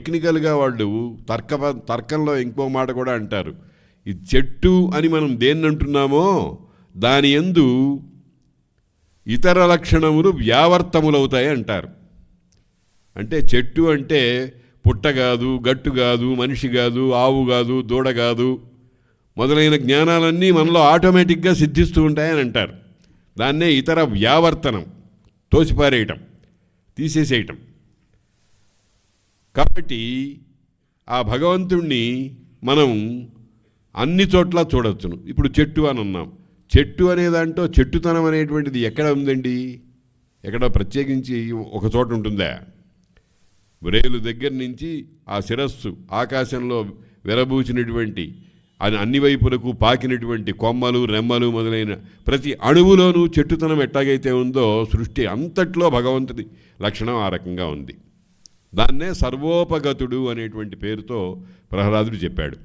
టెక్నికల్గా వాళ్ళు తర్కంలో ఇంకో మాట కూడా అంటారు. ఈ చెట్టు అని మనం దేన్ని అంటున్నామో దాని యందు ఇతర లక్షణములు వ్యావర్తములవుతాయి అంటారు. అంటే చెట్టు అంటే పుట్ట కాదు, గట్టు కాదు, మనిషి కాదు, ఆవు కాదు, దూడ కాదు మొదలైన జ్ఞానాలన్నీ మనలో ఆటోమేటిక్గా సిద్ధిస్తూ ఉంటాయని అంటారు. దాన్నే ఇతర వ్యావర్తనం, తోసిపారేయటం, తీసేసేయటం. కాబట్టి ఆ భగవంతుణ్ణి మనం అన్ని చోట్ల చూడవచ్చును. ఇప్పుడు చెట్టు అని ఉన్నాం. చెట్టు అనే దాంట్లో చెట్టుతనం అనేటువంటిది ఎక్కడ ఉందండి? ఎక్కడ ప్రత్యేకించి ఒక చోట ఉంటుందా? వ్రేలు దగ్గర నుంచి ఆ శిరస్సు ఆకాశంలో విరబూచినటువంటి అన్ని వైపులకు పాకినటువంటి కొమ్మలు, రెమ్మలు మొదలైన ప్రతి అణువులోనూ చెట్టుతనం ఎట్లాగైతే ఉందో సృష్టి అంతట్లో భగవంతుడి లక్షణం ఆ రకంగా ఉంది. దాన్నే సర్వోపగతుడు అనేటువంటి పేరుతో ప్రహ్లాదుడు చెప్పాడు.